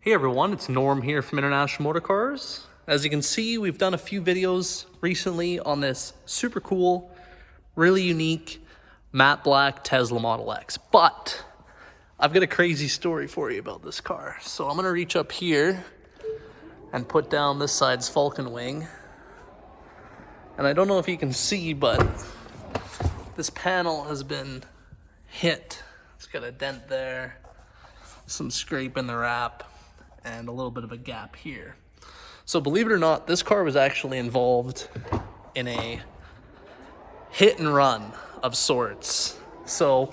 Hey everyone, it's Norm here from International Motor Cars. As you can see, we've done a few videos recently on this super cool, really unique matte black Tesla Model X. But I've got a crazy story for you about this car. So I'm gonna reach up here and put down this side's Falcon Wing. And I don't know if you can see, but this panel has been hit. It's got a dent there, some scrape in the wrap, and a little bit of a gap here. So believe it or not, this car was actually involved in a hit and run of sorts. So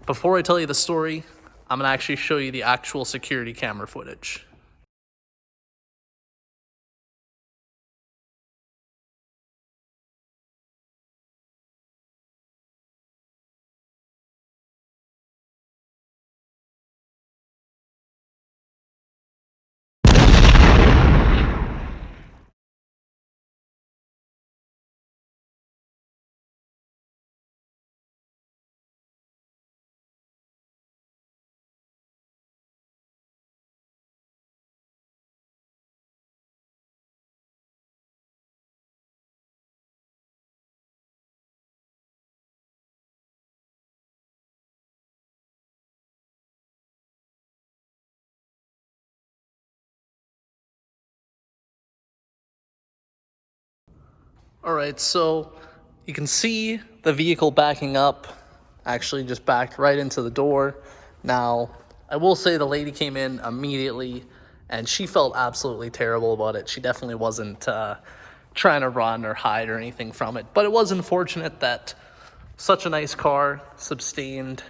before I tell you the story, I'm gonna actually show you the actual security camera footage. All right, so you can see the vehicle backing up, actually just backed right into the door. Now, I will say the lady came in immediately and she felt absolutely terrible about it. She definitely wasn't trying to run or hide or anything from it, but it was unfortunate that such a nice car sustained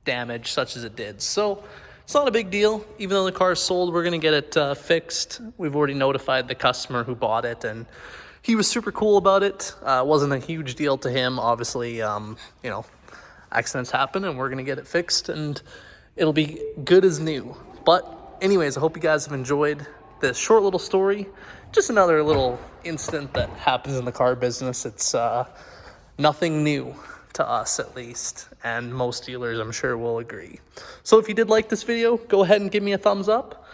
damage such as it did. So it's not a big deal. Even though the car is sold, we're gonna get it fixed. We've already notified the customer who bought it, and he was super cool about it. It wasn't a huge deal to him. Obviously, accidents happen, and we're gonna get it fixed, and it'll be good as new. But anyways, I hope you guys have enjoyed this short little story. Just another little incident that happens in the car business. It's nothing new to us, at least, and most dealers I'm sure will agree. So if you did like this video, go ahead and give me a thumbs up,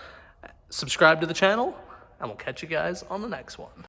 subscribe to the channel, and we'll catch you guys on the next one.